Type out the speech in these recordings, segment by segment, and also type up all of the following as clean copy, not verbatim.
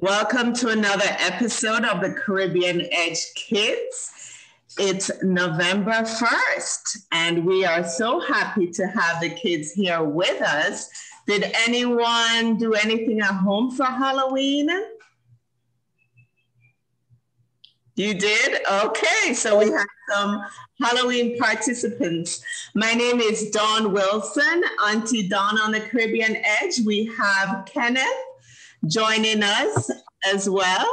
Welcome to another episode of the Caribbean Edge Kids. It's November 1st, and we are so happy to have the kids here with us. Did anyone do anything at home for Halloween? You did? Okay, so we have some Halloween participants. My name is Dawn Wilson, Auntie Dawn on the Caribbean Edge. We have Kenneth joining us as well.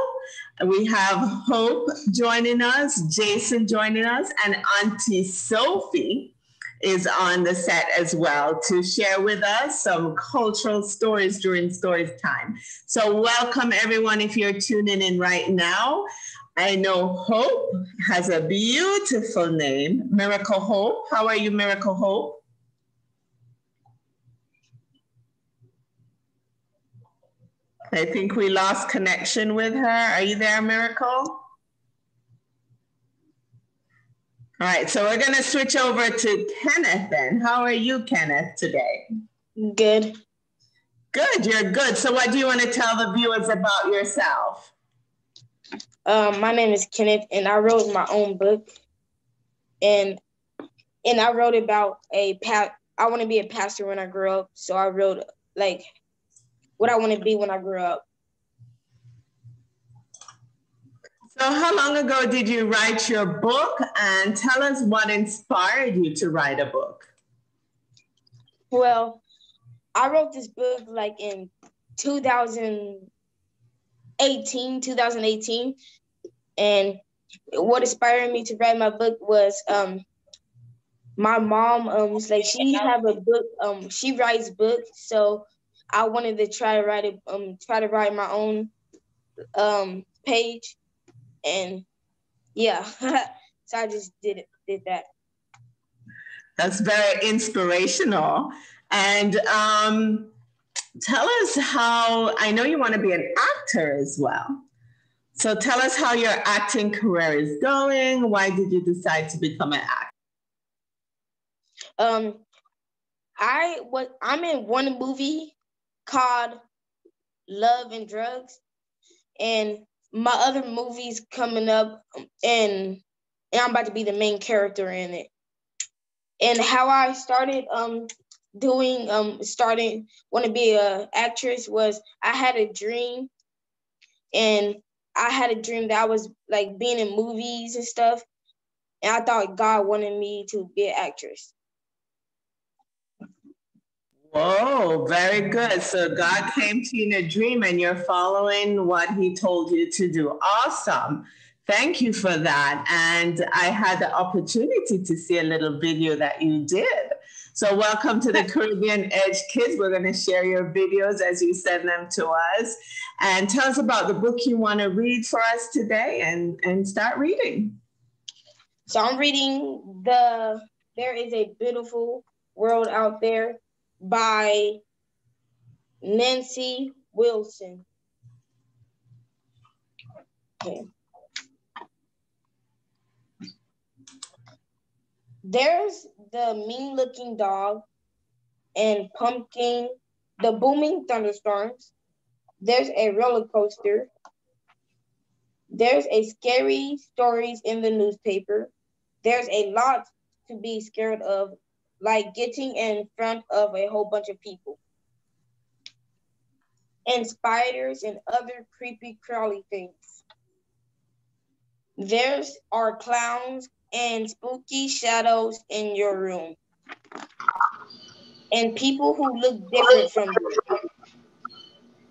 We have Hope joining us, Jason joining us, and Auntie Sophie is on the set as well to share with us some cultural stories during stories time. So welcome everyone if you're tuning in right now. I know Hope has a beautiful name, Miracle Hope. How are you, Miracle Hope? I think we lost connection with her. Are you there, Miracle? All right, so we're gonna switch over to Kenneth then. How are you, Kenneth, today? Good. Good, you're good. So what do you want to tell the viewers about yourself? My name is Kenneth, and I wrote my own book. And I wrote about I want to be a pastor when I grow up. So I wrote like what I want to be when I grow up. So how long ago did you write your book? And tell us what inspired you to write a book. Well, I wrote this book like in 2018, and what inspired me to write my book was my mom was like, she have a book, she writes books, so I wanted to try to write my own page, and yeah. So I just did that. That's very inspirational. And tell us how, I know you want to be an actor as well. So tell us how your acting career is going. Why did you decide to become an actor? I'm in one movie called Love and Drugs, and my other movie's coming up, and I'm about to be the main character in it. And how I started want to be an actress was I had a dream, and I had a dream that I was like being in movies and stuff, and I thought God wanted me to be an actress. Whoa, very good. So God came to you in a dream and you're following what he told you to do. Awesome. Thank you for that. And I had the opportunity to see a little video that you did. So welcome to the Caribbean Edge Kids. We're going to share your videos as you send them to us. And tell us about the book you want to read for us today, and start reading. So I'm reading There Is a Beautiful World Out There by Nancy Wilson. Okay. There's the mean-looking dog and pumpkin, the booming thunderstorms. There's a roller coaster. There's a scary stories in the newspaper. There's a lot to be scared of, like getting in front of a whole bunch of people. And spiders and other creepy crawly things. There's are clowns and spooky shadows in your room. And people who look different from you.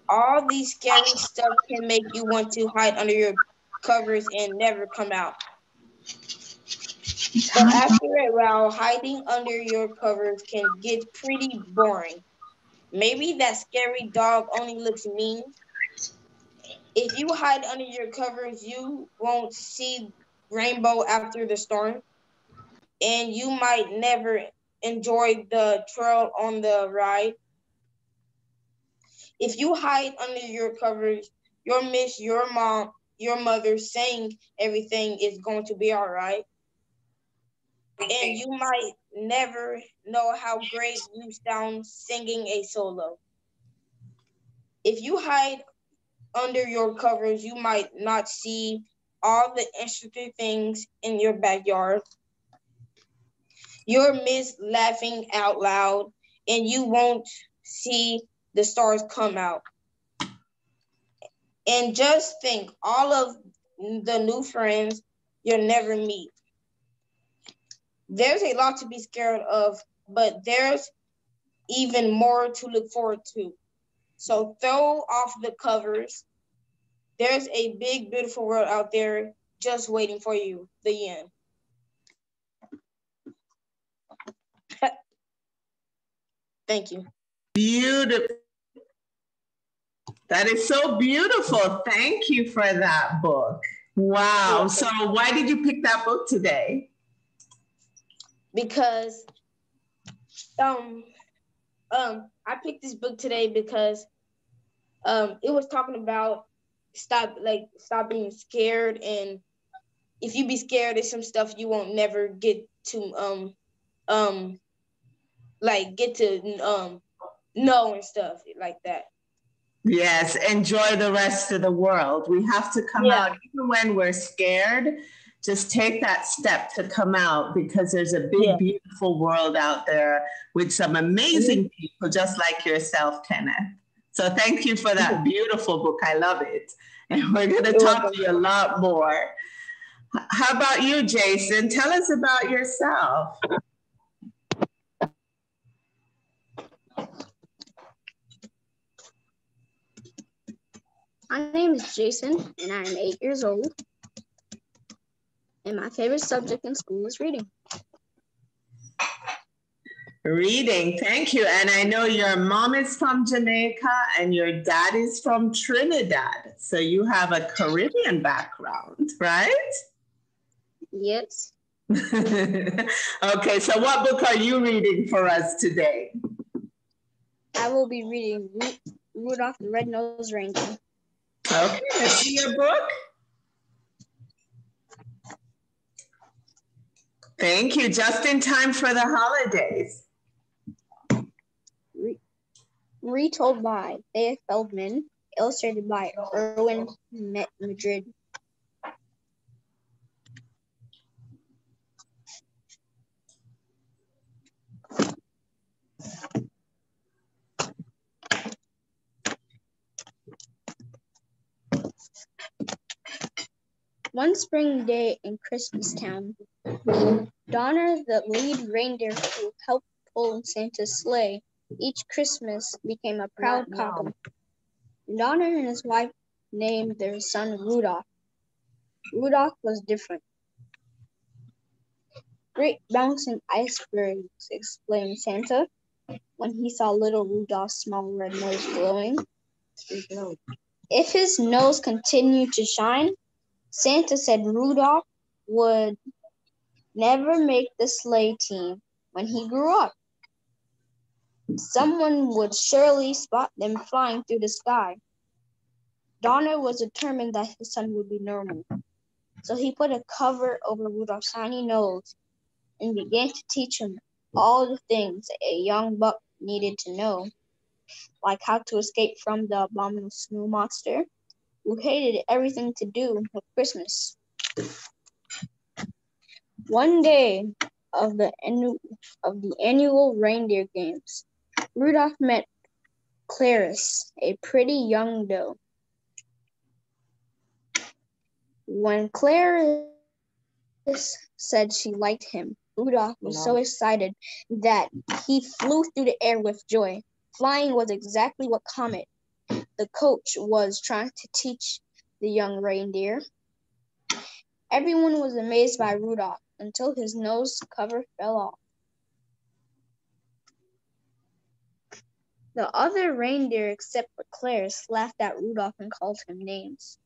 All these scary stuff can make you want to hide under your covers and never come out. But after a while, hiding under your covers can get pretty boring. Maybe that scary dog only looks mean. If you hide under your covers, you won't see rainbow after the storm. And you might never enjoy the trail on the ride. If you hide under your covers, you'll miss your mother saying everything is going to be all right. And you might never know how great you sound singing a solo. If you hide under your covers, you might not see all the interesting things in your backyard. You'll miss laughing out loud, and you won't see the stars come out. And just think all of the new friends you'll never meet. There's a lot to be scared of, but there's even more to look forward to. So throw off the covers. There's a big, beautiful world out there just waiting for you. The end. Thank you. Beautiful. That is so beautiful. Thank you for that book. Wow. So why did you pick that book today? Because I picked this book today because it was talking about stop being scared, and if you be scared, there's some stuff you won't never get to get to know and stuff like that. Yes, enjoy the rest of the world. We have to come out even when we're scared. Just take that step to come out, because there's a big, beautiful world out there with some amazing people just like yourself, Kenneth. So thank you for that beautiful book. I love it. And we're going to talk to you a lot more. How about you, Jason? Tell us about yourself. My name is Jason, and I am 8 years old. And my favorite subject in school is reading. Reading, thank you. And I know your mom is from Jamaica and your dad is from Trinidad. So you have a Caribbean background, right? Yes. Okay, so what book are you reading for us today? I will be reading Rudolph the Red-Nosed Reindeer. Okay, let's see your book. Thank you. Just in time for the holidays. Retold by Thea Feldman, illustrated by Erwin Madrid. One spring day in Christmastown, Donner, the lead reindeer who helped pull Santa's sleigh each Christmas, became a proud papa. Donner and his wife named their son Rudolph. Rudolph was different. Great bouncing icebergs, exclaimed Santa when he saw little Rudolph's small red nose glowing. If his nose continued to shine, Santa said Rudolph would never make the sleigh team when he grew up. Someone would surely spot them flying through the sky. Donner was determined that his son would be normal, so he put a cover over Rudolph's tiny nose and began to teach him all the things a young buck needed to know, like how to escape from the abominable snow monster, who hated everything to do with Christmas. One day of the annual reindeer games, Rudolph met Clarice, a pretty young doe. When Clarice said she liked him, Rudolph was so excited that he flew through the air with joy. Flying was exactly what Comet, the coach, was trying to teach the young reindeer. Everyone was amazed by Rudolph until his nose cover fell off. The other reindeer, except for Clarice, laughed at Rudolph and called him names.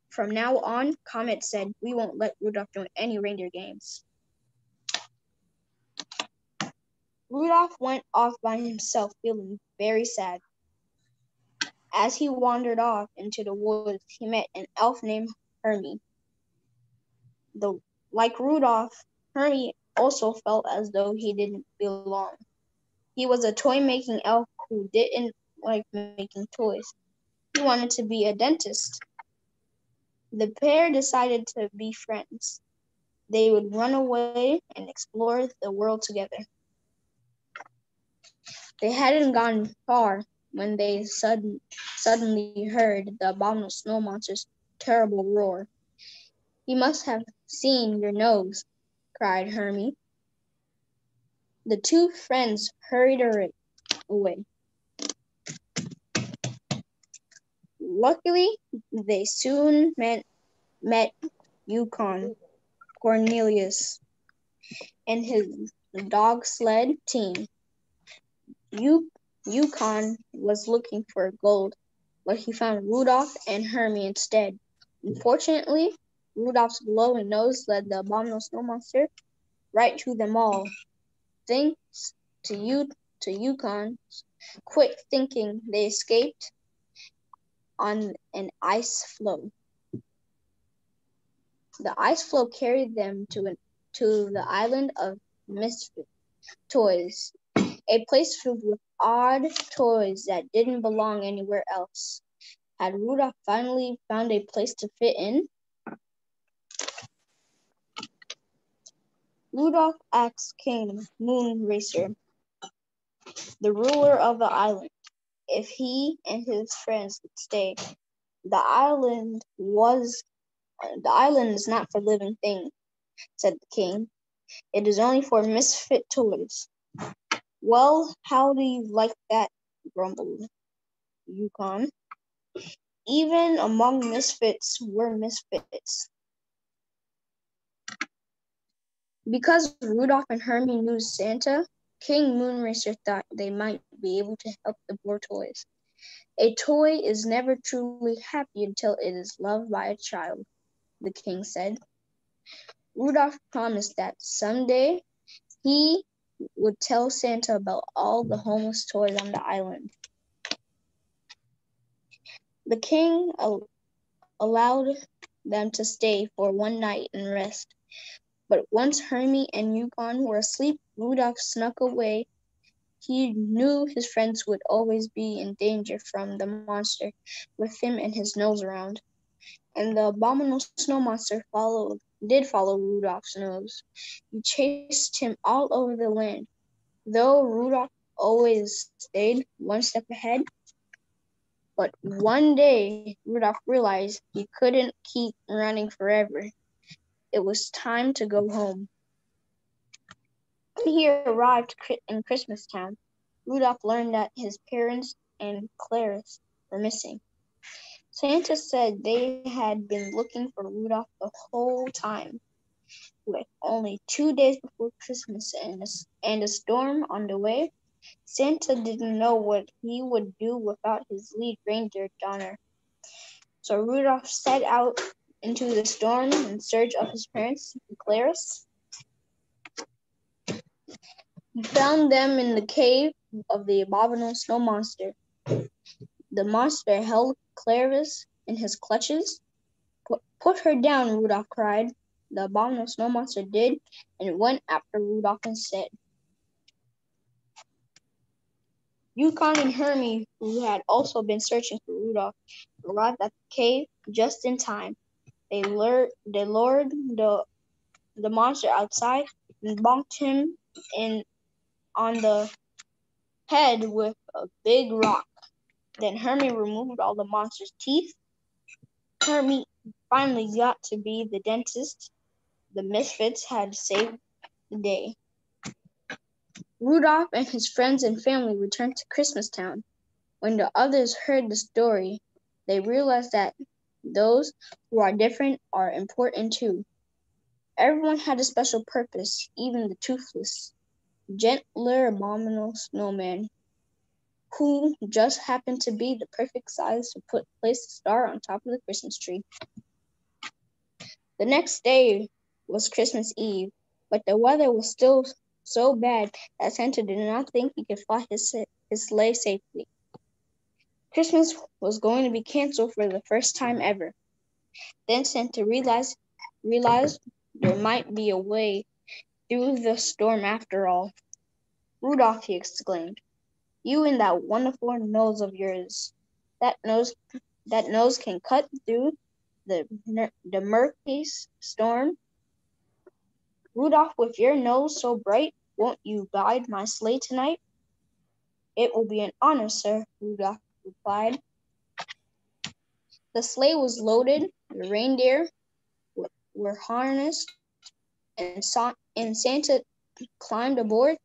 From now on, Comet said, we won't let Rudolph join any reindeer games. Rudolph went off by himself, feeling very sad. As he wandered off into the woods, he met an elf named Hermie. Like Rudolph, Hermie also felt as though he didn't belong. He was a toy-making elf who didn't like making toys. He wanted to be a dentist. The pair decided to be friends. They would run away and explore the world together. They hadn't gone far when they suddenly heard the abominable snow monster's terrible roar. "You must have seen your nose," cried Hermie. The two friends hurried away. Luckily, they soon met Yukon Cornelius and his dog sled team. Yukon was looking for gold, but he found Rudolph and Hermie instead. Unfortunately, Rudolph's glowing nose led the abominable snow monster right to them all. Thanks to Yukon's quick thinking, they escaped on an ice floe. The ice floe carried them to the island of Misfit Toys, a place filled with odd toys that didn't belong anywhere else. Had Rudolph finally found a place to fit in? Rudolph asked King Moonracer, the ruler of the island, if he and his friends would stay. The island is not for living things," said the king. "It is only for misfit toys." "Well, how do you like that?" grumbled Yukon. "Even among misfits we're misfits." Because Rudolph and Hermie knew Santa, King Moonracer thought they might be able to help the poor toys. "A toy is never truly happy until it is loved by a child," the king said. Rudolph promised that someday he would tell Santa about all the homeless toys on the island. The king allowed them to stay for one night and rest. But once Hermie and Yukon were asleep, Rudolph snuck away. He knew his friends would always be in danger from the monster with him and his nose around. And the abominable snow monster did follow Rudolph's nose. He chased him all over the land. Though Rudolph always stayed one step ahead, but one day Rudolph realized he couldn't keep running forever. It was time to go home. When he arrived in Christmastown, Rudolph learned that his parents and Clarice were missing. Santa said they had been looking for Rudolph the whole time. With only 2 days before Christmas and a storm on the way, Santa didn't know what he would do without his lead reindeer, Donner. So Rudolph set out into the storm in search of his parents and Clarice. He found them in the cave of the abominable snow monster. The monster held Clarice in his clutches. "Put her down," Rudolph cried. The abominable snow monster did, and it went after Rudolph instead. Yukon and Hermie, who had also been searching for Rudolph, arrived at the cave just in time. They lured the monster outside and bonked him on the head with a big rock. Then Hermie removed all the monster's teeth. Hermie finally got to be the dentist. The misfits had saved the day. Rudolph and his friends and family returned to Christmastown. When the others heard the story, they realized that those who are different are important too. Everyone had a special purpose, even the toothless, gentler abominable snowman, who just happened to be the perfect size to place a star on top of the Christmas tree. The next day was Christmas Eve, but the weather was still so bad that Santa did not think he could fly his sleigh safely. Christmas was going to be canceled for the first time ever. Then Santa realized there might be a way through the storm after all. "Rudolph," he exclaimed, "you and that wonderful nose of yours. That nose can cut through the murky storm. Rudolph, with your nose so bright, won't you guide my sleigh tonight? It will be an honor, sir, Rudolph replied. The sleigh was loaded, the reindeer were harnessed, and Santa climbed aboard.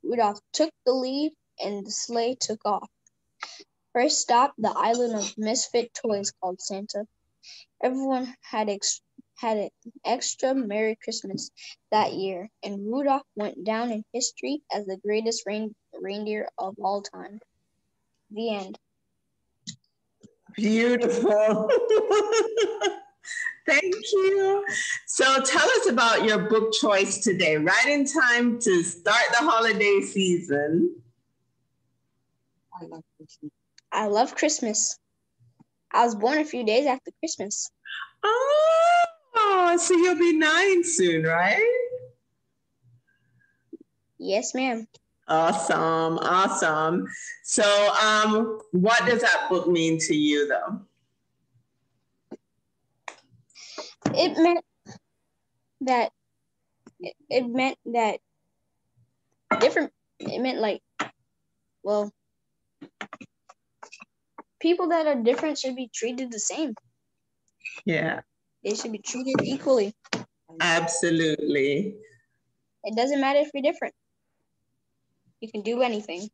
Rudolph took the lead, and the sleigh took off. First stop, the island of misfit toys, called Santa. Everyone had an extra Merry Christmas that year, and Rudolph went down in history as the greatest reindeer of all time. The end. Beautiful. Thank you. So tell us about your book choice today, right in time to start the holiday season. I love Christmas. I was born a few days after Christmas. Oh, so you'll be 9 soon, right? Yes, ma'am. Awesome, awesome. So what does that book mean to you, though? It meant that different, it meant like, well, people that are different should be treated the same. Yeah. They should be treated equally. Absolutely. It doesn't matter if you're different. You can do anything.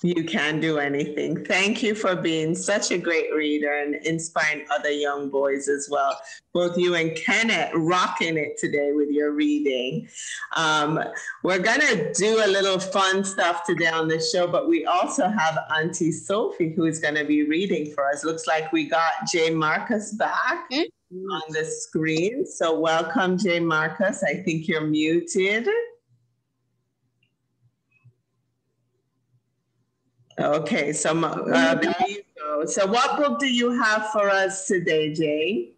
You can do anything. Thank you for being such a great reader and inspiring other young boys as well. Both you and Kenneth rocking it today with your reading. We're going to do a little fun stuff today on the show, but we also have Auntie Sophie who is going to be reading for us. Looks like we got JayMarcus back on the screen. So welcome, JayMarcus. I think you're muted. Okay, so there you go. So what book do you have for us today, Jay?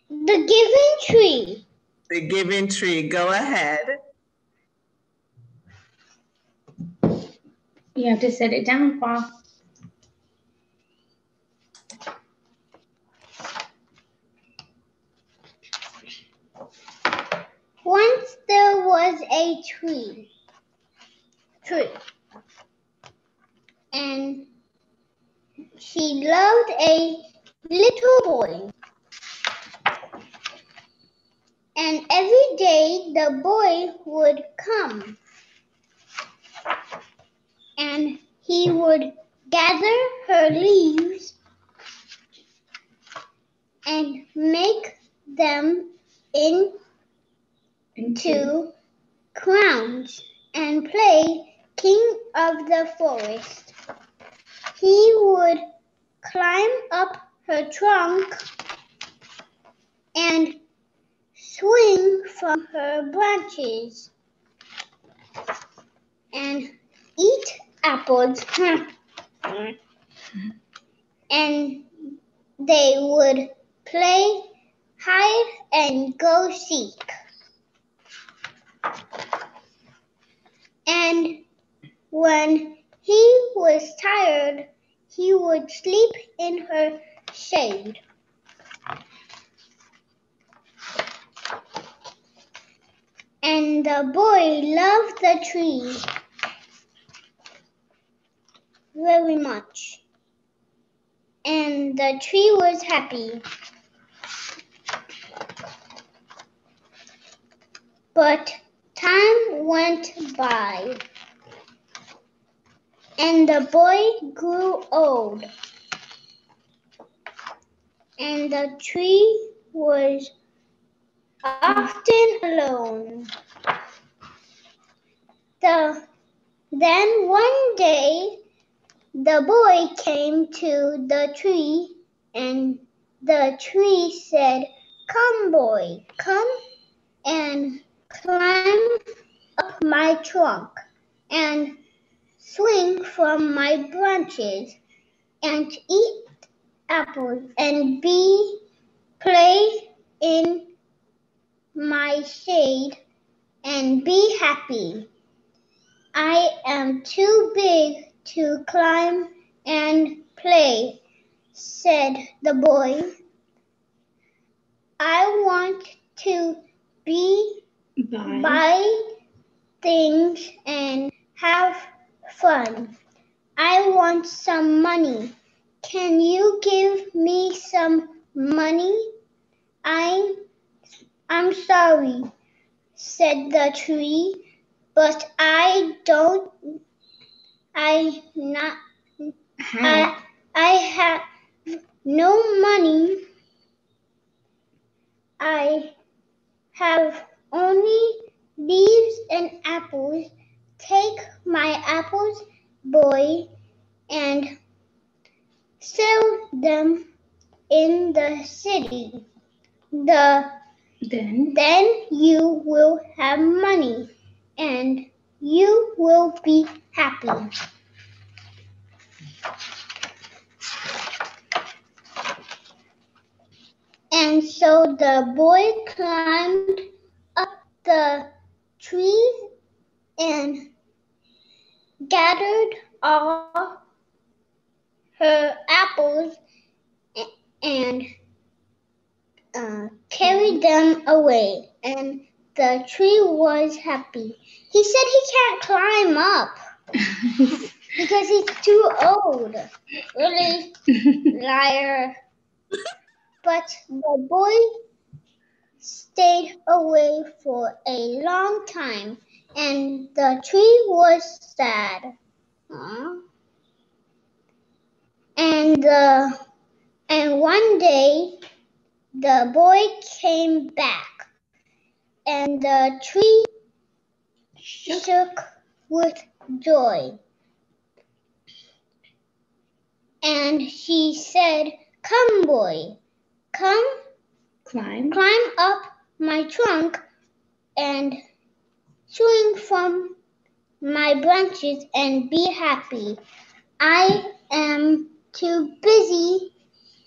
The Giving Tree. The Giving Tree. Go ahead. You have to set it down, Paul. Once there was a tree. And she loved a little boy. And every day the boy would come. And he would gather her leaves and make them into crowns and play king of the forest. He would climb up her trunk and swing from her branches and eat apples. And they would play hide and go seek. And when he was tired, he would sleep in her shade. And the boy loved the tree very much. And the tree was happy. But time went by. And the boy grew old. And the tree was often alone. Then one day, the boy came to the tree, and the tree said, "Come, boy, come and climb up my trunk and swing from my branches and eat apples and play in my shade and be happy. I am too big to climb and play said the boy. I want to buy things and have fun. I want some money. Can you give me some money? I'm sorry, said the tree, but I have no money. I have only leaves and apples. Take my apples, boy, and sell them in the city. Then you will have money and you will be happy. And so the boy climbed up the tree and gathered all her apples and carried them away. And the tree was happy. He said he can't climb up because he's too old. Really, liar. But the boy stayed away for a long time, and the tree was sad. And one day, the boy came back, and the tree shook with joy. And she said, "Come, boy, come, climb up my trunk and swing from my branches and be happy. I am too busy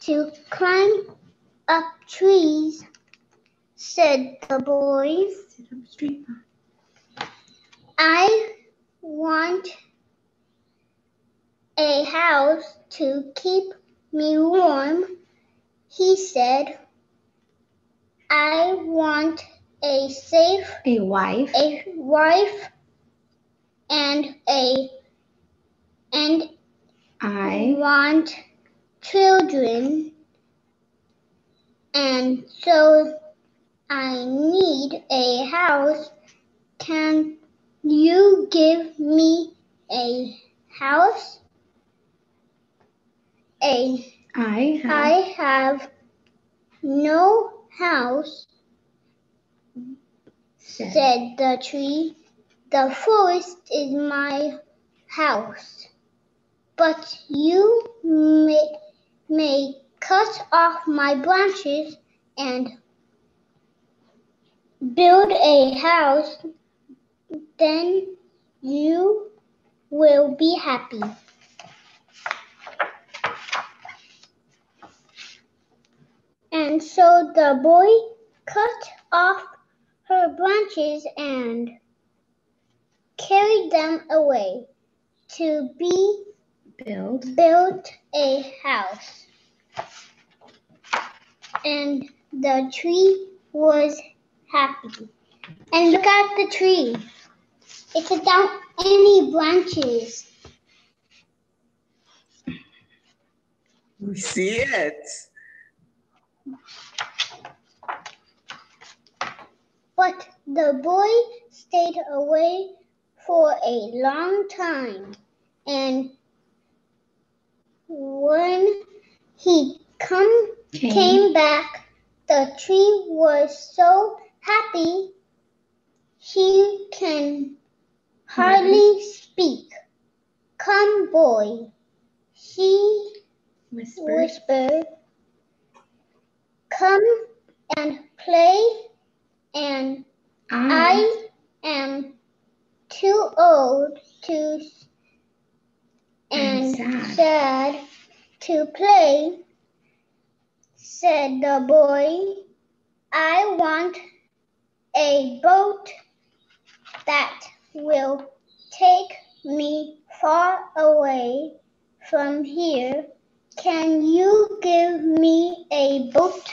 to climb up trees," said the boy. "I want a house to keep me warm," he said. "I want a wife and I want children, and so I need a house. Can you give me a house?" I have no house," said the tree. "The forest is my house, but you may cut off my branches and build a house, then you will be happy." And so the boy cut off her branches and carried them away to build a house. And the tree was happy. And look at the tree. It's without any branches. We see it. But the boy stayed away for a long time, and when he came back, the tree was so happy he can hardly speak. "Come, boy," he whispered. "Come and play, and I am too old and sad to play," said the boy. "I want a boat that will take me far away from here. can you give me a boat?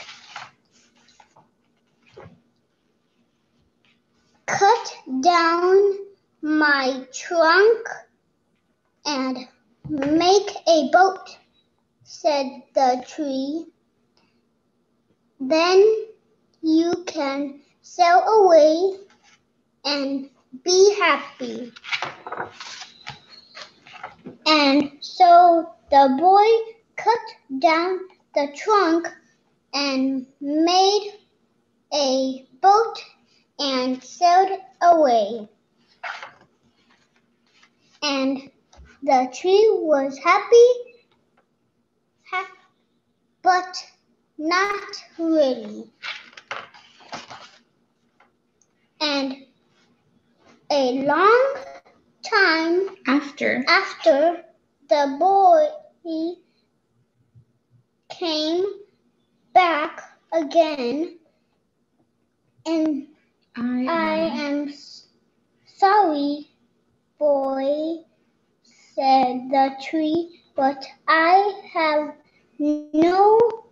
Cut down my trunk and make a boat, said the tree. Then you can sail away and be happy. And so the boy cut down the trunk and made a boat and sailed away. And the tree was happy, but not really. And a long time after the boy came back again, and I am sorry, boy, said the tree, but I have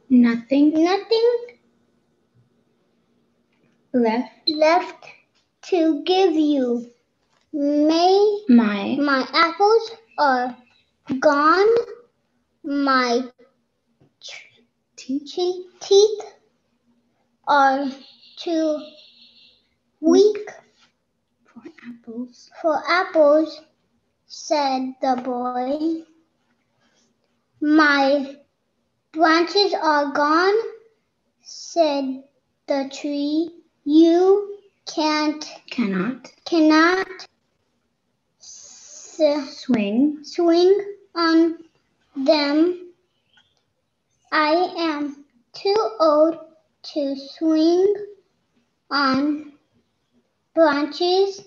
nothing left to give you. My apples are gone. My teeth are too weak for apples, said the boy. My branches are gone, said the tree. You cannot swing on them. I am too old to swing on branches,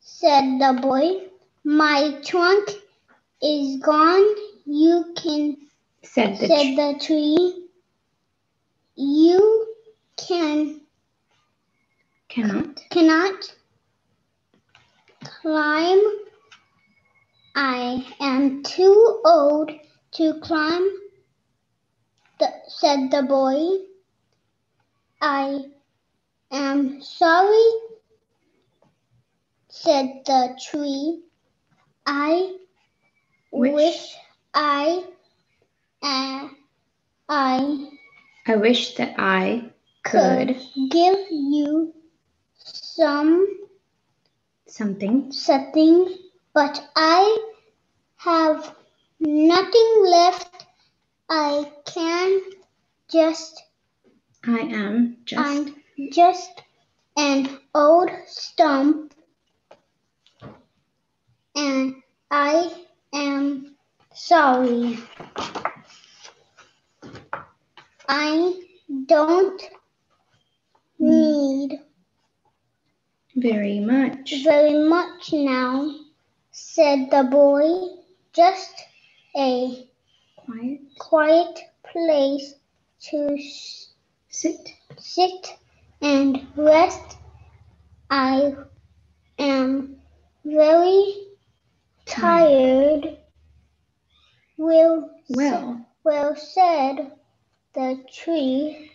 said the boy. My trunk is gone. You can, said the tree. You cannot climb. I am too old to climb, said the boy. I am sorry, said the tree. I wish that I could give you something, but I have nothing left. I am just an old stump, and I am sorry. I don't need very much now, said the boy. Just a quiet place to sit and rest. I am very tired. Well, said the tree,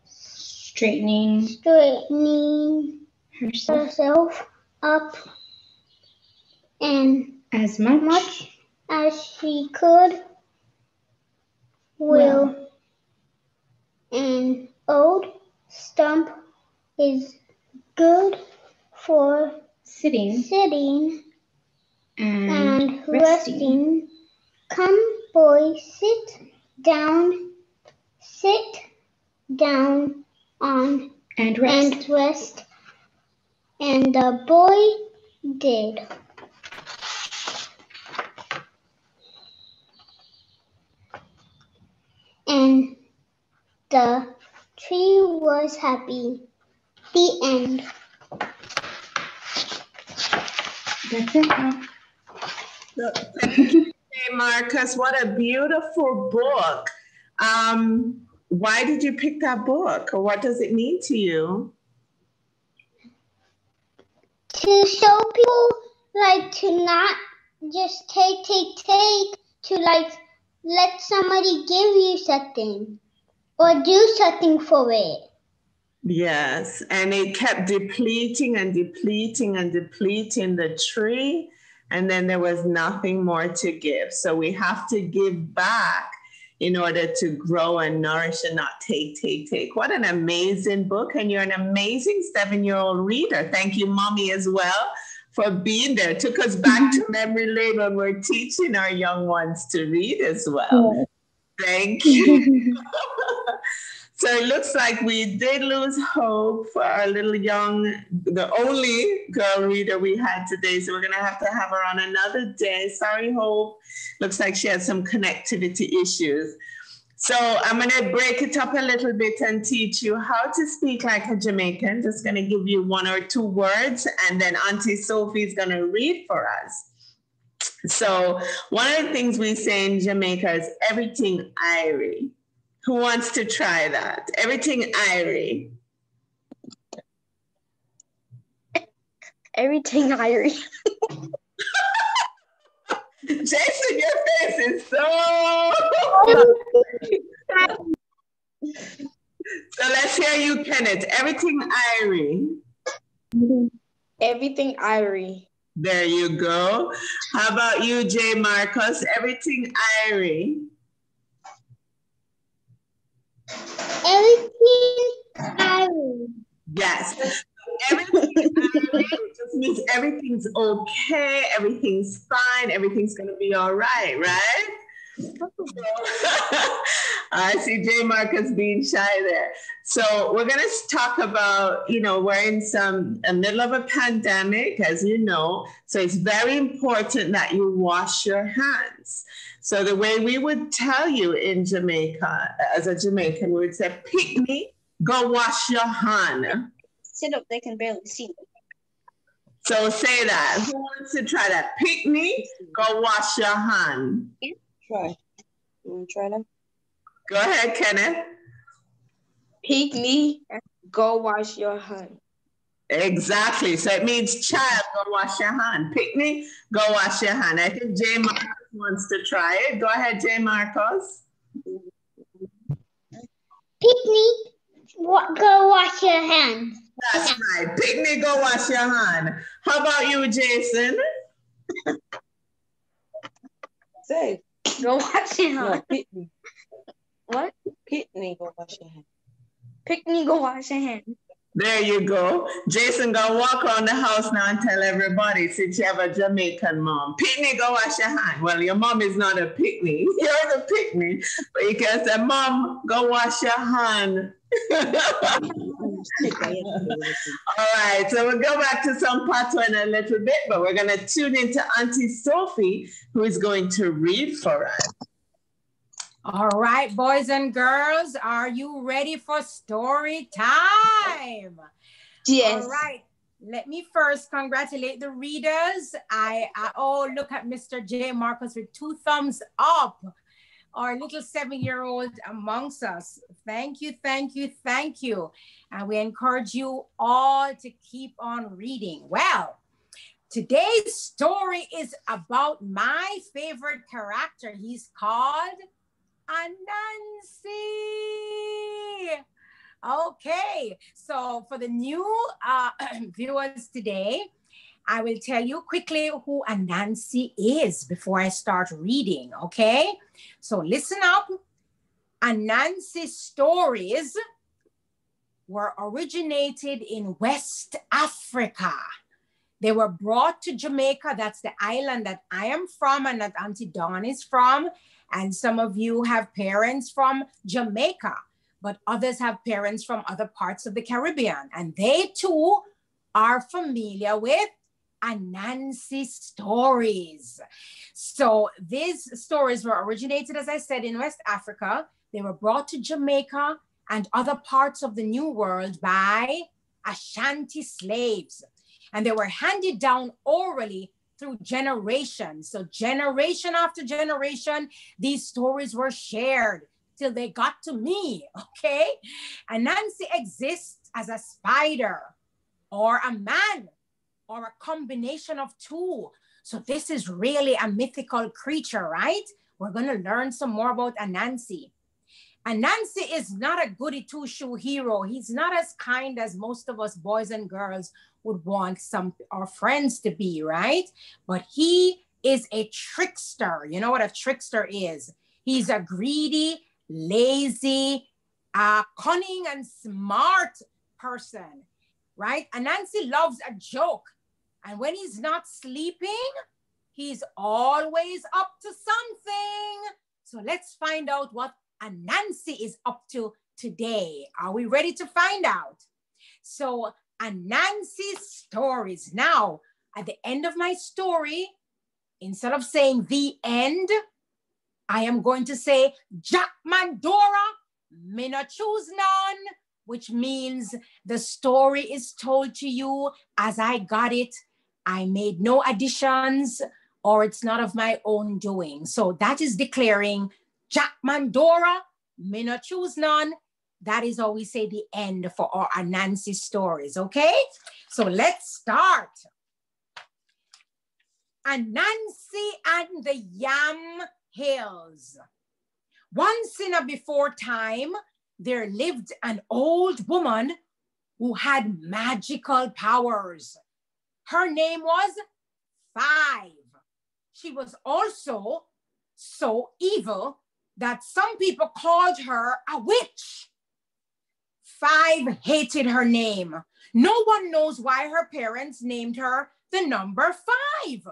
straightening herself up, and as much as she could. Well, an old stump is good for sitting and resting. Come, boy, sit down and rest. And the boy did. And the tree was happy. The end. That's it. Thank you, JayMarcus. What a beautiful book. Why did you pick that book, or what does it mean to you? To show people, like, to not just take, to like let somebody give you something or do something for it. Yes, and it kept depleting and depleting and depleting the tree, and then there was nothing more to give. So we have to give back in order to grow and nourish and not take, take, take. What an amazing book, and you're an amazing 7-year-old reader. Thank you, Mommy, as well, for being there. Took us back to memory lane when we're teaching our young ones to read as well. Thank you. So it looks like we did lose hope for our little young, the only girl reader we had today. So we're going to have her on another day. Sorry, Hope. Looks like she has some connectivity issues. So I'm going to break it up a little bit and teach you how to speak like a Jamaican. Just going to give you 1 or 2 words, and then Auntie Sophie is going to read for us. So one of the things we say in Jamaica is everything Irie. Who wants to try that? Everything Irie. Everything Irie. Jason, your face is so... So let's hear you, Kenneth. Everything Irie. Everything Irie. There you go. How about you, JayMarcus? Everything Irie. Everything Irie. Yes. Everything Irie just means everything's okay, everything's fine, everything's going to be all right, right? I see JayMarcus being shy there. So we're going to talk about, we're in the middle of a pandemic, as you know. So it's very important that you wash your hands. So the way we would tell you in Jamaica, as a Jamaican, we would say, picnic, go wash your hand. Sit up, they can barely see me. So say that. Who wants to try that? Picnic, go wash your hand. Try. You want to try them? Go ahead, Kenneth. Picnic, go wash your hand. Exactly. So it means child, go wash your hand. Picnic, go wash your hand. I think JayMarcus wants to try it. Go ahead, JayMarcus. Picnic, go wash your hands. That's right. Picnic, go wash your hand. How about you, Jason? Say. Go wash your hand. No, picnic. What? Picnic, go wash your hand. Picnic, go wash your hand. There you go. Jason, go walk around the house now and tell everybody, since you have a Jamaican mom. Picnic, go wash your hand. Well, your mom is not a picnic. You're the picnic. But you can say, Mom, go wash your hand. All right, so we'll go back to some Patwa in a little bit, but we're going to tune into Auntie Sophie, who is going to read for us. All right, boys and girls, are you ready for story time? Yes. All right, let me first congratulate the readers. Oh, look at Mr. JayMarcus with 2 thumbs up. Our little 7-year-old amongst us. Thank you, thank you, thank you. And we encourage you all to keep on reading. Well, today's story is about my favorite character. He's called Anansi. Okay, so for the new viewers today, I will tell you quickly who Anansi is before I start reading, okay? So listen up. Anansi's stories were originated in West Africa. They were brought to Jamaica. That's the island that I am from and that Auntie Dawn is from. And some of you have parents from Jamaica, but others have parents from other parts of the Caribbean. And they too are familiar with Anansi stories. So these stories were originated, as I said, in West Africa. They were brought to Jamaica and other parts of the New World by Ashanti slaves. And they were handed down orally through generations. So generation after generation, these stories were shared till they got to me, okay? Anansi exists as a spider or a man or a combination of 2. So this is really a mythical creature, right? we're going to learn some more about Anansi. Anansi is not a goody two-shoe hero. He's not as kind as most of us boys and girls would want our friends to be, right? But he is a trickster. You know what a trickster is? He's a greedy, lazy, cunning and smart person, right? Anansi loves a joke. And when he's not sleeping, he's always up to something. So let's find out what Anansi is up to today. Are we ready to find out? So Anansi's stories. Now, at the end of my story, instead of saying the end, I am going to say Jack Mandora, me not choose none, which means the story is told to you as I got it. I made no additions, or it's not of my own doing. So that is declaring Jack Mandora, me not choose none. That is how we say the end for our Anansi stories, okay? So let's start. Anansi and the Yam Hills. Once in a before time, there lived an old woman who had magical powers. Her name was Five. She was also so evil that some people called her a witch. Five hated her name. No one knows why her parents named her the number 5.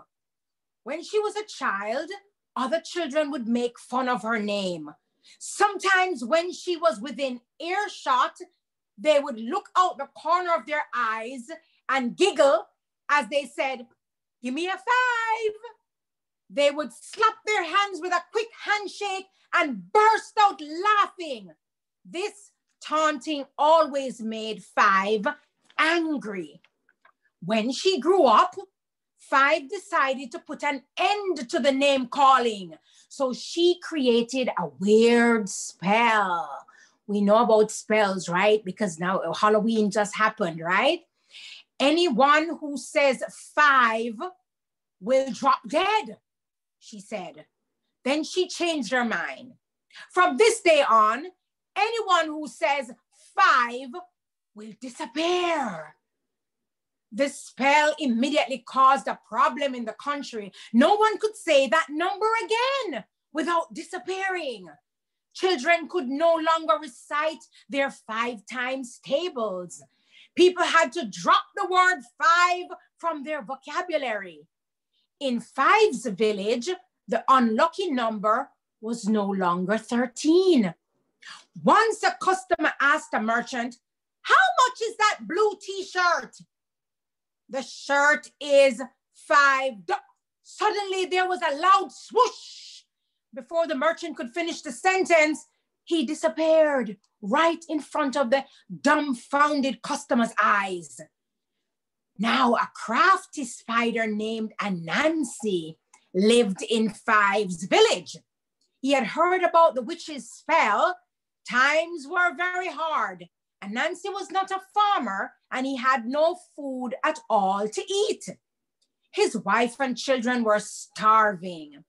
When she was a child, other children would make fun of her name. Sometimes when she was within earshot, they would look out the corner of their eyes and giggle as they said, "Give me a 5." They would slap their hands with a quick handshake and burst out laughing. This taunting always made 5 angry. When she grew up, 5 decided to put an end to the name calling. So she created a weird spell. We know about spells, right? Because now Halloween just happened, right? Anyone who says 5 will drop dead, she said. Then she changed her mind. From this day on, anyone who says 5 will disappear. The spell immediately caused a problem in the country. No one could say that number again without disappearing. Children could no longer recite their 5 times tables. People had to drop the word 5 from their vocabulary. In 5's village, the unlucky number was no longer 13. Once a customer asked a merchant, "How much is that blue t-shirt?" "The shirt is $5. Suddenly there was a loud swoosh. Before the merchant could finish the sentence, he disappeared right in front of the dumbfounded customer's eyes. Now a crafty spider named Anansi lived in 5's village. He had heard about the witch's spell. Times were very hard. Anansi was not a farmer and he had no food at all to eat. His wife and children were starving.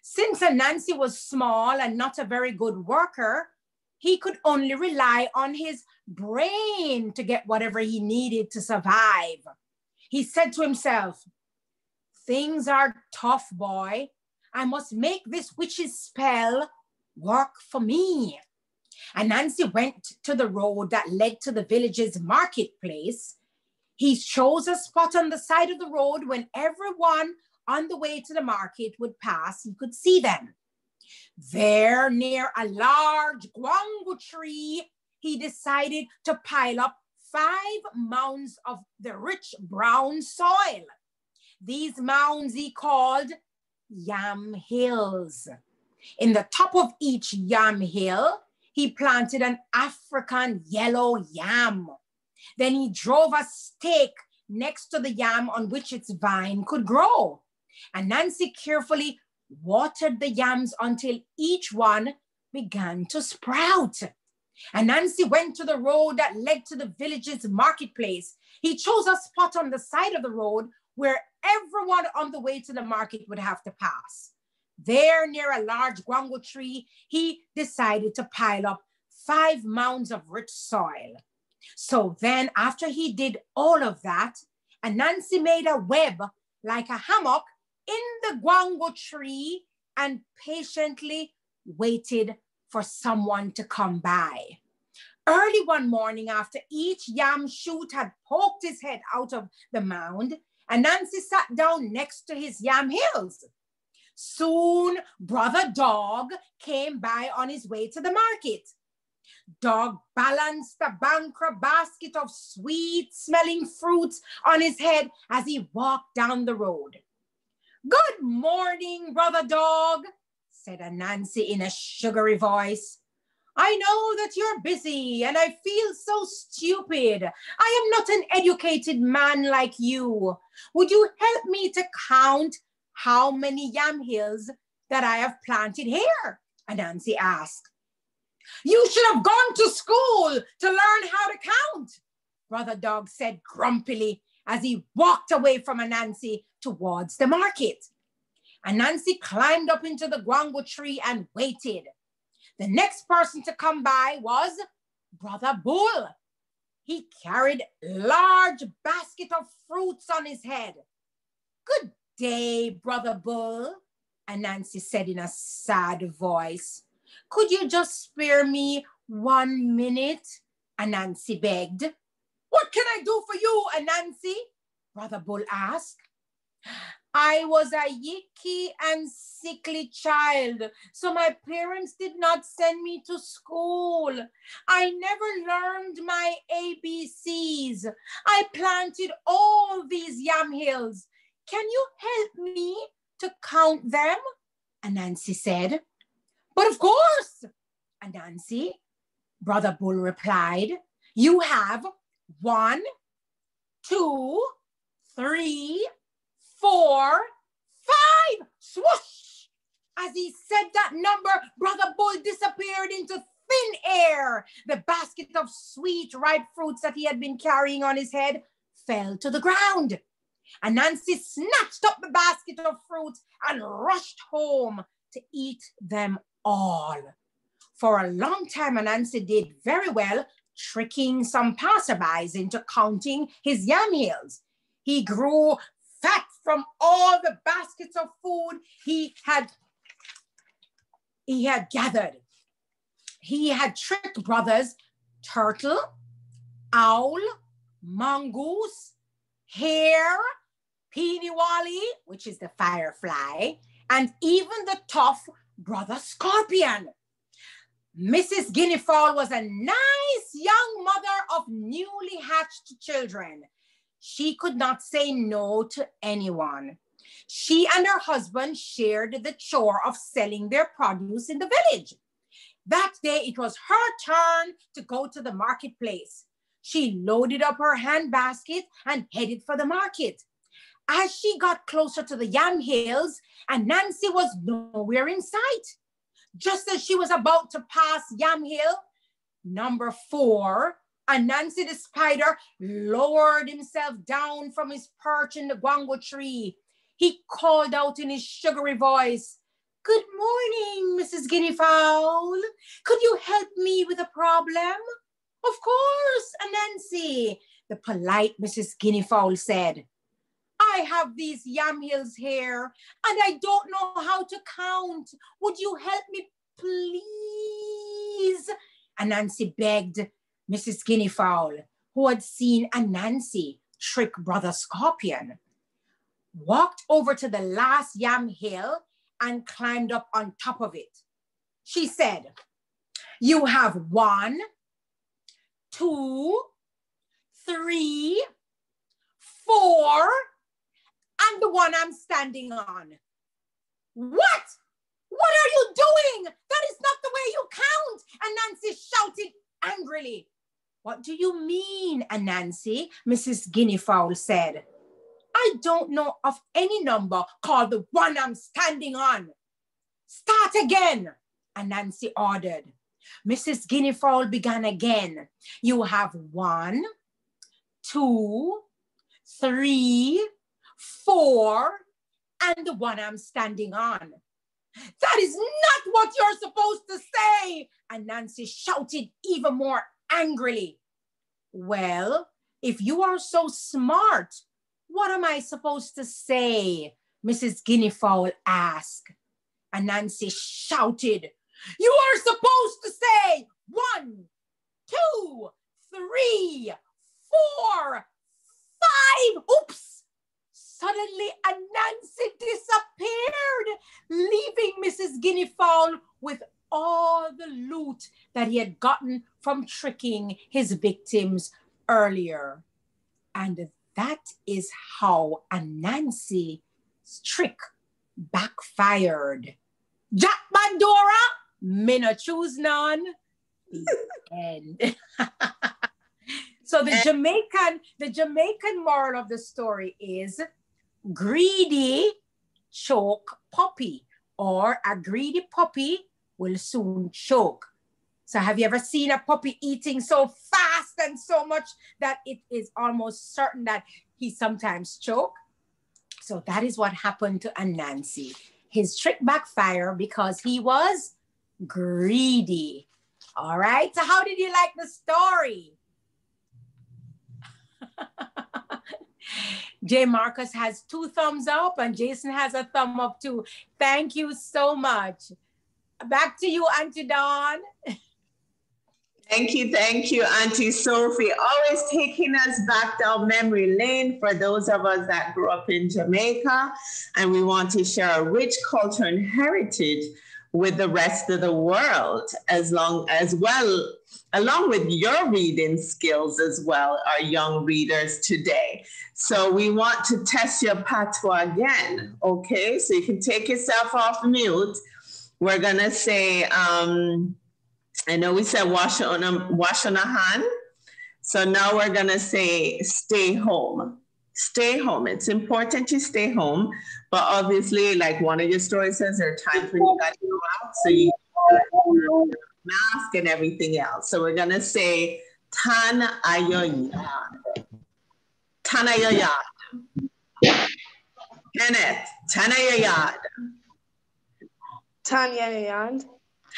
Since Anansi was small and not a very good worker, he could only rely on his brain to get whatever he needed to survive. He said to himself, "Things are tough, boy. I must make this witch's spell work for me." Anansi went to the road that led to the village's marketplace. He chose a spot on the side of the road when everyone on the way to the market would pass. He could see them. There, near a large guangu tree, he decided to pile up 5 mounds of the rich brown soil. These mounds he called Yam Hills. In the top of each Yam Hill, he planted an African yellow yam. Then he drove a stake next to the yam on which its vine could grow. Anansi carefully watered the yams until each one began to sprout. Anansi went to the road that led to the village's marketplace. He chose a spot on the side of the road where everyone on the way to the market would have to pass. There, near a large guango tree, he decided to pile up 5 mounds of rich soil. So then, after he did all of that, Anansi made a web like a hammock in the guango tree and patiently waited for someone to come by. Early one morning, after each yam shoot had poked his head out of the mound, Anansi sat down next to his yam hills. Soon, Brother Dog came by on his way to the market. Dog balanced a bankrupt basket of sweet-smelling fruits on his head as he walked down the road. "Good morning, Brother Dog," said Anansi in a sugary voice. "I know that you're busy and I feel so stupid. I am not an educated man like you. Would you help me to count how many yam hills that I have planted here?" Anansi asked. "You should have gone to school to learn how to count," Brother Dog said grumpily as he walked away from Anansi towards the market. Anansi climbed up into the guango tree and waited. The next person to come by was Brother Bull. He carried a large basket of fruits on his head. "Good day, Brother Bull," Anansi said in a sad voice. "Could you just spare me 1 minute?" Anansi begged. "What can I do for you, Anansi?" Brother Bull asked. "I was a yicky and sickly child, so my parents did not send me to school. I never learned my ABCs. I planted all these yam hills. Can you help me to count them?" Anansi said. "But of course, Anansi," Brother Bull replied. "You have 1, 2, 3, 4, 5. Swoosh! As he said that number, Brother Bull disappeared into thin air. The basket of sweet, ripe fruits that he had been carrying on his head fell to the ground. Anansi snatched up the basket of fruits and rushed home to eat them all. For a long time, Anansi did very well, tricking some passerbys into counting his yam hills. He grew fat from all the baskets of food he had gathered. He had tricked brothers Turtle, Owl, Mongoose, Hare, Peeniwally, which is the firefly, and even the tough Brother Scorpion. Mrs. Guinea Fowl was a nice young mother of newly hatched children. She could not say no to anyone. She and her husband shared the chore of selling their produce in the village. That day, it was her turn to go to the marketplace. She loaded up her handbasket and headed for the market. As she got closer to the yam hills, Anansi was nowhere in sight. Just as she was about to pass Yam Hill, number 4, Anansi the spider lowered himself down from his perch in the guango tree. He called out in his sugary voice, "Good morning, Mrs. Guinea Fowl. Could you help me with a problem?" "Of course, Anansi," the polite Mrs. Guinea Fowl said. "I have these yam hills here, and I don't know how to count. Would you help me, please?" Anansi begged Mrs. Guinea Fowl, who had seen Anansi trick Brother Scorpion. Walked over to the last yam hill and climbed up on top of it. She said, "You have 1, 2, 3, 4, and the one I'm standing on." "What? What are you doing? That is not the way you count!" Anansi shouted angrily. "What do you mean, Anansi?" Mrs. Guinea Fowl said. "I don't know of any number called the one I'm standing on." "Start again," Anansi ordered. Mrs. Guinea Fowl began again. "You have 1, 2, 3, 4, and the one I'm standing on." That is not what you're supposed to say. And Nancy shouted even more angrily. Well, if you are so smart, what am I supposed to say? Mrs. Guinea Fowl asked. And Nancy shouted, you are supposed to say 1, 2, 3, 4, 5. Oops! Suddenly, Nancy disappeared, leaving Mrs. Guinea Fowl with all the loot that he had gotten from tricking his victims earlier. And that is how Nancy's trick backfired. Jack Bandora, me no choose none. The end. So the Jamaican moral of the story is greedy choke puppy, or a greedy puppy will soon choke. So have you ever seen a puppy eating so fast and so much that it is almost certain that he sometimes choke? So that is what happened to Anansi. His trick backfired because he was greedy. All right. So how did you like the story? JayMarcus has 2 thumbs up and Jason has a thumb up too. Thank you so much. Back to you, Auntie Dawn. Thank you, Auntie Sophie. Always taking us back down memory lane for those of us that grew up in Jamaica, and we want to share a rich culture and heritage with the rest of the world, along with your reading skills as well, our young readers today. So we want to test your Patwa again, okay? So you can take yourself off mute. We're gonna say, I know we said wash on a hand. So now we're gonna say stay home. Stay home. It's important to stay home, but obviously, like one of your stories says, there are times when you got to go out, so you your mask and everything else. So we're gonna say tan ayoyad. Tan ayoyad. Kenneth, tan ayoyad. Tan ayoyad.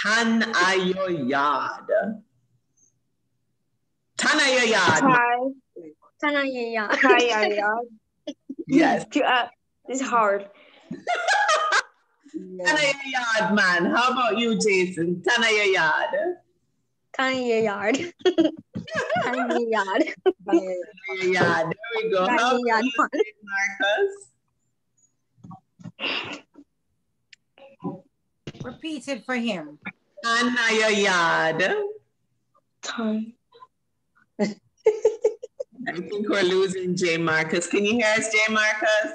Tan ayoyad. Tan ayoyad. Tanayayad. Yes. It's hard. Tanayayad, man. How about you, Jason? Tanayayad. Tanayayad. Tanayayad. Tanayayad. There we go. How about you, Marcus? Repeat it for him. Tanayayad. I think we're losing JayMarcus. Can you hear us, JayMarcus?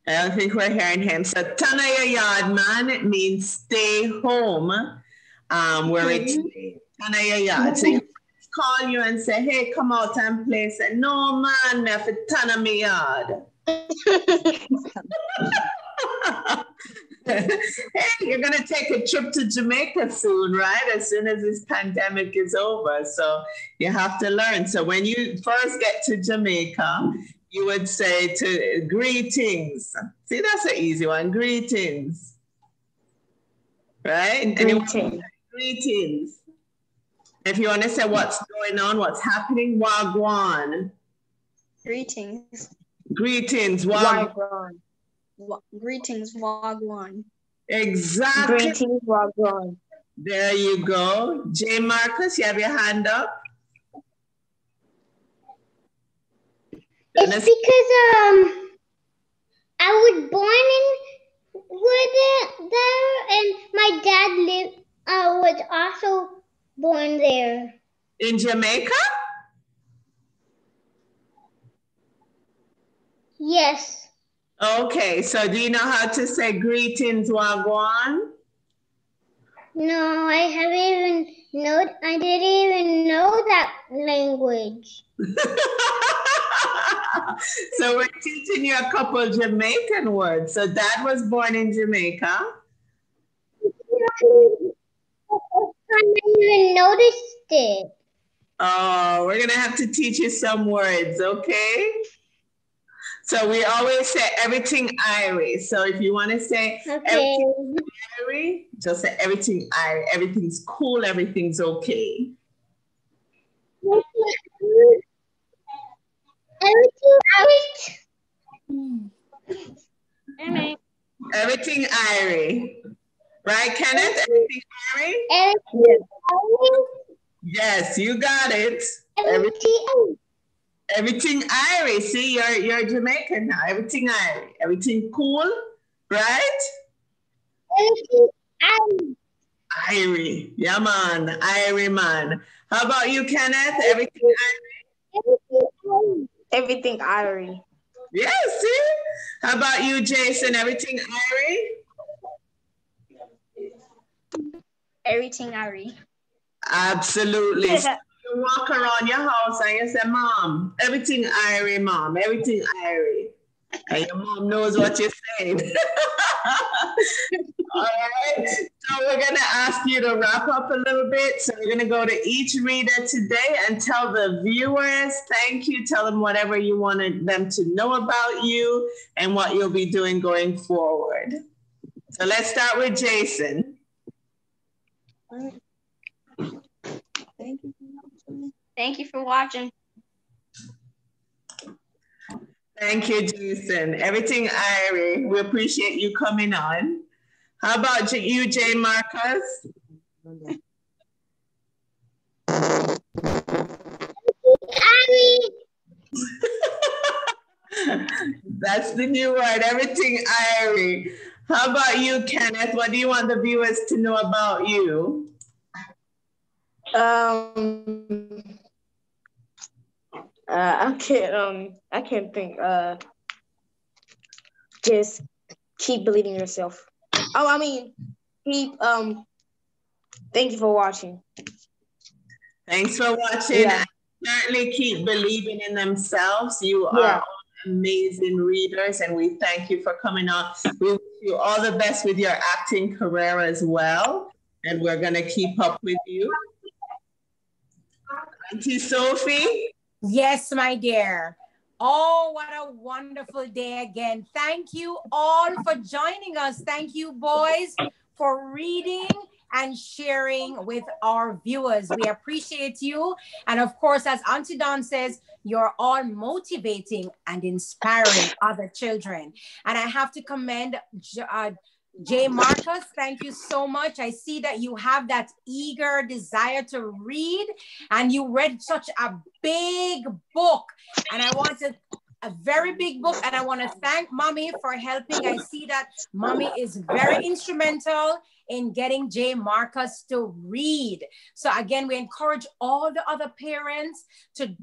I don't think we're hearing him. So Tanayayad, man, it means stay home. Where it's Tanayayad. So you call you and say, hey, come out and play. Say, no, man, me have to tana me yard. Hey, you're going to take a trip to Jamaica soon, right? As soon as this pandemic is over. So you have to learn. So when you first get to Jamaica, you would say to greetings. See, that's an easy one. Greetings. Right? Greetings. Greetings. If you want to say what's going on, what's happening, wagwan. Greetings. Greetings, wagwan. Greetings, wagwan. Exactly. Greetings, wagwan. There you go. JayMarcus, you have your hand up. It's because I was born in there, and my dad was also born there. In Jamaica? Yes. Okay, so do you know how to say greetings, wagwan? No, I didn't even know that language. So we're teaching you a couple Jamaican words. So Dad was born in Jamaica. I didn't even noticed it. Oh, we're gonna have to teach you some words, okay? So we always say everything Irie. So if you want to say everything Irie, just say everything Irie. Everything's cool, everything's okay. Everything Irie. Right, Kenneth? Everything Irie? Yes, you got it. Everything Irie. See, you're Jamaican now. Everything Irie. Everything cool, right? Irie. Yeah, man. Irie, man. How about you, Kenneth? Everything Irie? Everything Irie. Yeah, see? How about you, Jason? Everything Irie? Everything Irie. Absolutely. So you walk around your house and you say, Mom, everything Irie, Mom. Everything Irie. And your mom knows what you're saying. All right. So we're going to ask you to wrap up a little bit. So we're going to go to each reader today and tell the viewers, thank you. Tell them whatever you wanted them to know about you and what you'll be doing going forward. So let's start with Jason. Thank you for watching. Thank you, Jason. Everything Irie, we appreciate you coming on. How about you, JayMarcus? That's the new word, everything Irie. How about you, Kenneth? What do you want the viewers to know about you? I can't think. Just keep believing in yourself. Thank you for watching. Thanks for watching. Yeah. Certainly keep believing in themselves. You are amazing readers, and we thank you for coming on. We wish you all the best with your acting career as well, and we're going to keep up with you. Auntie Sophie? Yes, my dear. Oh, what a wonderful day again. Thank you all for joining us. Thank you, boys, for reading and sharing with our viewers. We appreciate you. And of course, as Auntie Dawn says, you're all motivating and inspiring other children. And I have to commend JayMarcus, thank you so much. I see that you have that eager desire to read, and you read such a big book. And I wanted a very big book, and I want to thank Mommy for helping. I see that Mommy is very instrumental in getting JayMarcus to read. So again, we encourage all the other parents to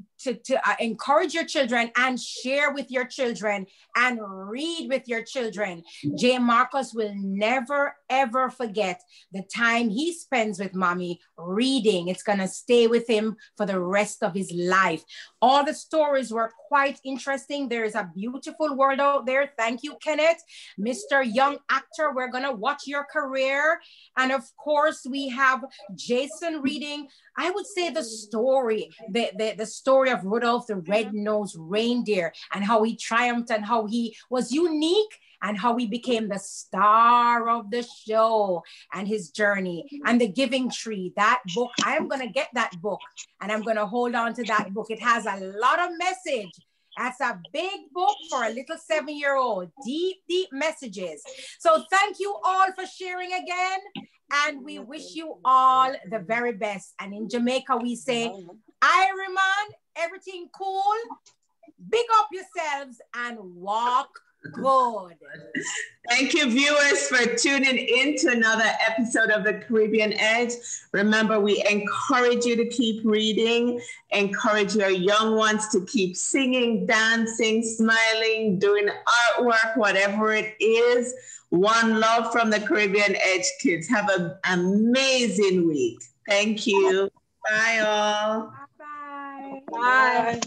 encourage your children and share with your children and read with your children. JayMarcus will never, ever forget the time he spends with Mommy reading. It's going to stay with him for the rest of his life. All the stories were quite interesting. There is a beautiful world out there. Thank you, Kenneth. Mr. Young Actor, we're going to watch your career. And of course, we have Jason reading, I would say, the story, the story of Rudolph the Red-Nosed Reindeer, and how he triumphed and how he was unique and how he became the star of the show and his journey. And The Giving Tree, that book, I am going to get that book and I'm going to hold on to that book. It has a lot of message. That's a big book for a little 7-year-old. Deep, deep messages. So thank you all for sharing again. And we wish you all the very best. And in Jamaica, we say, Irie man, everything cool. Big up yourselves and walk good. Thank you, viewers, for tuning in to another episode of the Caribbean Edge. Remember, we encourage you to keep reading, encourage your young ones to keep singing, dancing, smiling, doing artwork, whatever it is. One love from the Caribbean Edge kids. Have an amazing week. Thank you. Bye, all. Bye. Bye.